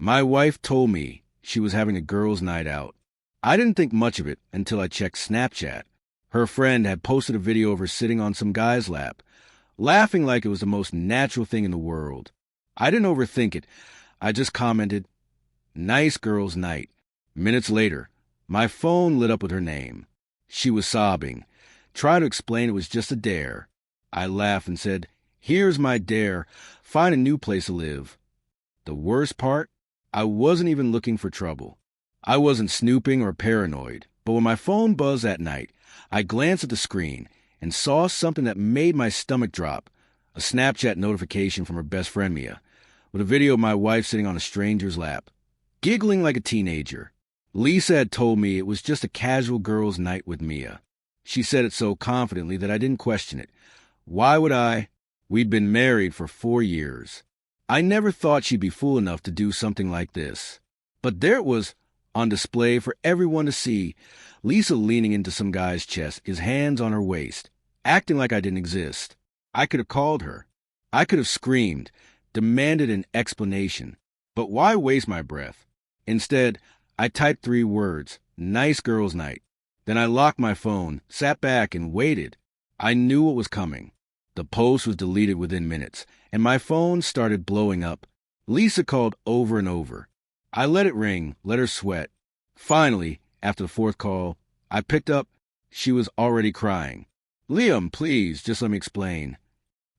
My wife told me she was having a girls' night out. I didn't think much of it until I checked Snapchat. Her friend had posted a video of her sitting on some guy's lap, laughing like it was the most natural thing in the world. I didn't overthink it. I just commented, "Nice girls' night." Minutes later, my phone lit up with her name. She was sobbing, trying to explain it was just a dare. I laughed and said, "Here's my dare. Find a new place to live." The worst part? I wasn't even looking for trouble. I wasn't snooping or paranoid, but when my phone buzzed that night, I glanced at the screen and saw something that made my stomach drop, a Snapchat notification from her best friend Mia, with a video of my wife sitting on a stranger's lap, giggling like a teenager. Lisa had told me it was just a casual girls' night with Mia. She said it so confidently that I didn't question it. Why would I? We'd been married for 4 years. I never thought she'd be fool enough to do something like this. But there it was, on display for everyone to see, Lisa leaning into some guy's chest, his hands on her waist, acting like I didn't exist. I could have called her. I could have screamed, demanded an explanation. But why waste my breath? Instead, I typed 3 words, "Nice girls' night." Then I locked my phone, sat back, and waited. I knew what was coming. The post was deleted within minutes, and my phone started blowing up. Lisa called over and over. I let it ring, let her sweat. Finally, after the 4th call, I picked up. She was already crying. "Liam, please, just let me explain."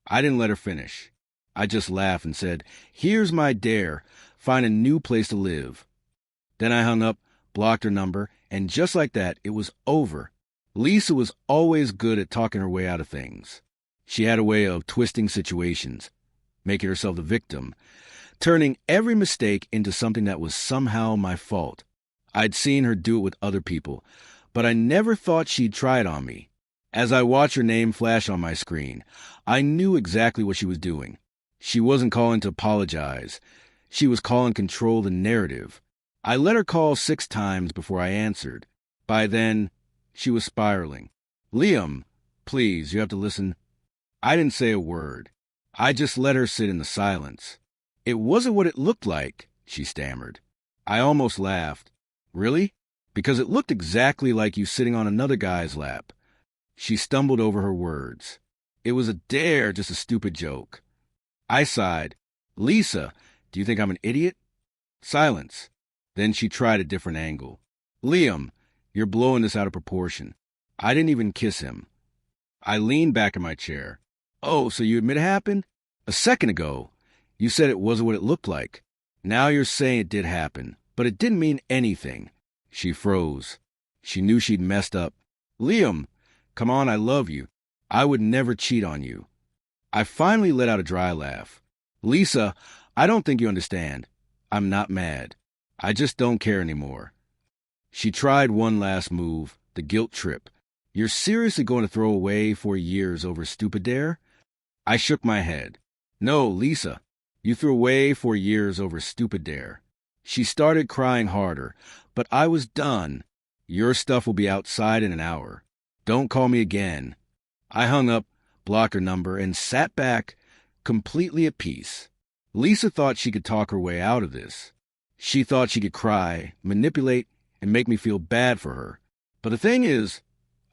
I didn't let her finish. I just laughed and said, "Here's my dare. Find a new place to live." Then I hung up, blocked her number, and just like that, it was over. Lisa was always good at talking her way out of things. She had a way of twisting situations, making herself the victim, turning every mistake into something that was somehow my fault. I'd seen her do it with other people, but I never thought she'd try it on me. As I watched her name flash on my screen, I knew exactly what she was doing. She wasn't calling to apologize. She was calling to control the narrative. I let her call 6 times before I answered. By then, she was spiraling. "Liam, please, you have to listen." I didn't say a word. I just let her sit in the silence. "It wasn't what it looked like," she stammered. I almost laughed. "Really? Because it looked exactly like you sitting on another guy's lap." She stumbled over her words. "It was a dare, just a stupid joke." I sighed. "Lisa, do you think I'm an idiot?" Silence. Then she tried a different angle. "Liam, you're blowing this out of proportion. I didn't even kiss him." I leaned back in my chair. "Oh, so you admit it happened? A second ago, you said it wasn't what it looked like. Now you're saying it did happen, but it didn't mean anything." She froze. She knew she'd messed up. "Liam, come on, I love you. I would never cheat on you." I finally let out a dry laugh. "Lisa, I don't think you understand. I'm not mad. I just don't care anymore." She tried one last move, the guilt trip. "You're seriously going to throw away 4 years over a stupid dare?" I shook my head. "No, Lisa, you threw away 4 years over a stupid dare." She started crying harder, but I was done. "Your stuff will be outside in an hour. Don't call me again." I hung up, blocked her number, and sat back, completely at peace. Lisa thought she could talk her way out of this. She thought she could cry, manipulate, and make me feel bad for her. But the thing is,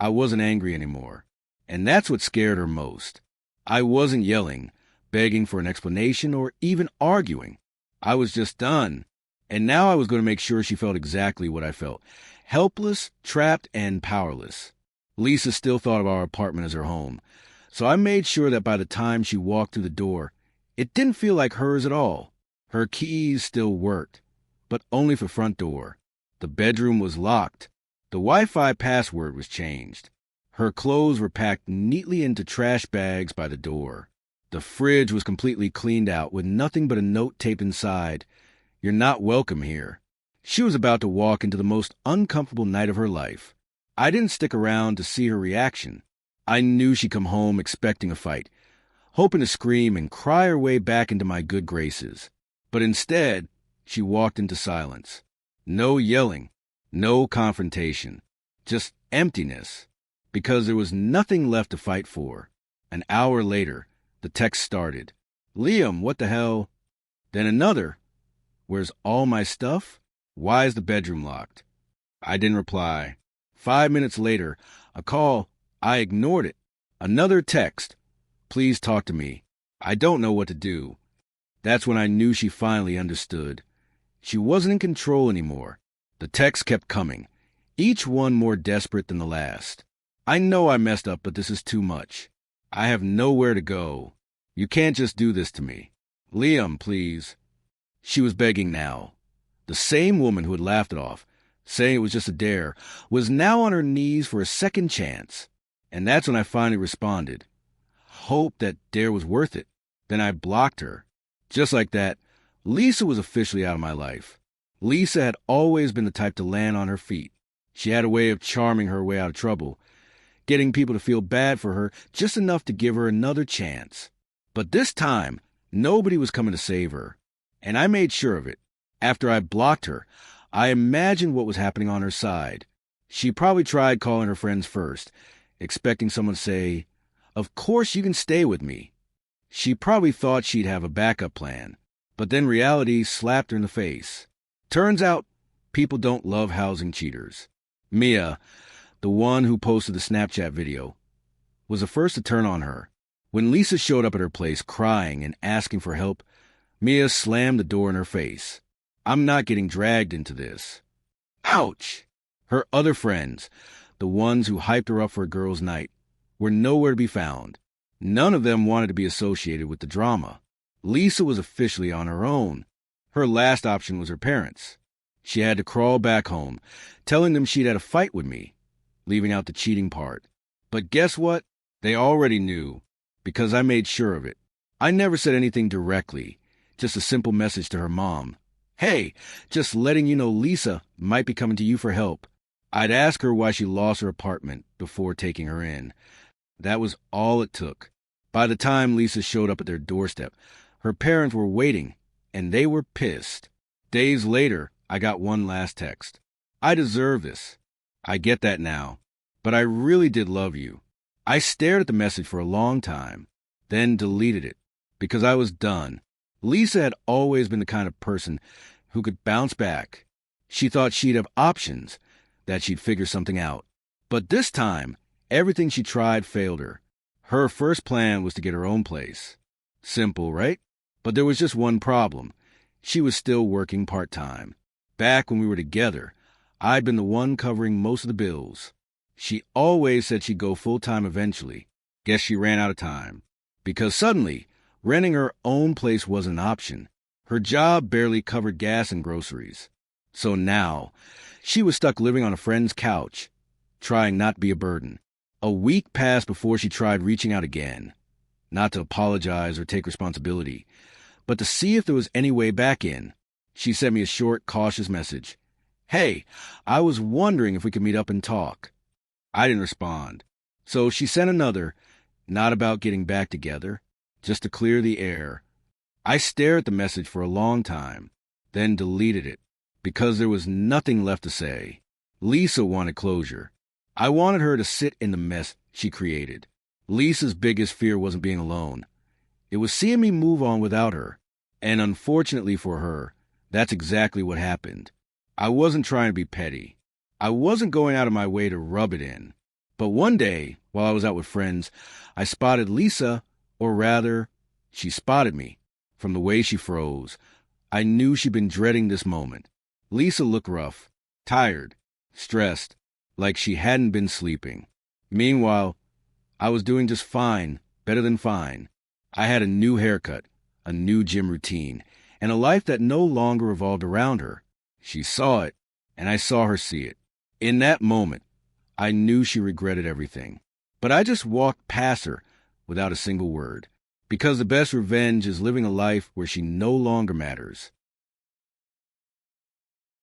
I wasn't angry anymore. And that's what scared her most. I wasn't yelling, begging for an explanation, or even arguing. I was just done. And now I was going to make sure she felt exactly what I felt. Helpless, trapped, and powerless. Lisa still thought of our apartment as her home. So I made sure that by the time she walked through the door, it didn't feel like hers at all. Her keys still worked, but only for front door. The bedroom was locked. The Wi-Fi password was changed. Her clothes were packed neatly into trash bags by the door. The fridge was completely cleaned out with nothing but a note taped inside. "You're not welcome here." She was about to walk into the most uncomfortable night of her life. I didn't stick around to see her reaction. I knew she'd come home expecting a fight, hoping to scream and cry her way back into my good graces. But instead, she walked into silence. No yelling, no confrontation, just emptiness, because there was nothing left to fight for. An hour later, the text started. "Liam, what the hell?" Then another. Where's all my stuff? Why is the bedroom locked? I didn't reply. 5 minutes later, a call. I ignored it. Another text. Please talk to me. I don't know what to do. That's when I knew she finally understood. She wasn't in control anymore. The texts kept coming, each one more desperate than the last. I know I messed up, but this is too much. I have nowhere to go. You can't just do this to me. Liam, please. She was begging now. The same woman who had laughed it off, saying it was just a dare, was now on her knees for a second chance. And that's when I finally responded. Hope that dare was worth it. Then I blocked her. Just like that, Lisa was officially out of my life. Lisa had always been the type to land on her feet. She had a way of charming her way out of trouble, getting people to feel bad for her just enough to give her another chance. But this time, nobody was coming to save her. And I made sure of it. After I blocked her, I imagined what was happening on her side. She probably tried calling her friends first, expecting someone to say, "Of course you can stay with me." She probably thought she'd have a backup plan, but then reality slapped her in the face. Turns out, people don't love housing cheaters. Mia, the one who posted the Snapchat video, was the first to turn on her. When Lisa showed up at her place crying and asking for help, Mia slammed the door in her face. I'm not getting dragged into this. Ouch! Her other friends, the ones who hyped her up for a girls' night, were nowhere to be found. None of them wanted to be associated with the drama. Lisa was officially on her own. Her last option was her parents. She had to crawl back home, telling them she'd had a fight with me, leaving out the cheating part. But guess what? They already knew, because I made sure of it. I never said anything directly, just a simple message to her mom. Hey, just letting you know Lisa might be coming to you for help. I'd ask her why she lost her apartment before taking her in. That was all it took. By the time Lisa showed up at their doorstep, her parents were waiting, and they were pissed. Days later, I got one last text. I deserve this. I get that now. But I really did love you. I stared at the message for a long time, then deleted it, because I was done. Lisa had always been the kind of person who could bounce back. She thought she'd have options, that she'd figure something out. But this time, everything she tried failed her. Her first plan was to get her own place. Simple, right? But there was just one problem. She was still working part-time. Back when we were together, I'd been the one covering most of the bills. She always said she'd go full-time eventually. Guess she ran out of time. Because suddenly, renting her own place wasn't an option. Her job barely covered gas and groceries. So now, she was stuck living on a friend's couch, trying not to be a burden. A week passed before she tried reaching out again. Not to apologize or take responsibility, but to see if there was any way back in. She sent me a short, cautious message. Hey, I was wondering if we could meet up and talk. I didn't respond. So she sent another, not about getting back together, just to clear the air. I stared at the message for a long time, then deleted it, because there was nothing left to say. Lisa wanted closure. I wanted her to sit in the mess she created. Lisa's biggest fear wasn't being alone. It was seeing me move on without her. And unfortunately for her, that's exactly what happened. I wasn't trying to be petty. I wasn't going out of my way to rub it in. But one day, while I was out with friends, I spotted Lisa, or rather, she spotted me. From the way she froze, I knew she'd been dreading this moment. Lisa looked rough, tired, stressed, like she hadn't been sleeping. Meanwhile, I was doing just fine, better than fine. I had a new haircut, a new gym routine, and a life that no longer revolved around her. She saw it, and I saw her see it. In that moment, I knew she regretted everything. But I just walked past her without a single word. Because the best revenge is living a life where she no longer matters.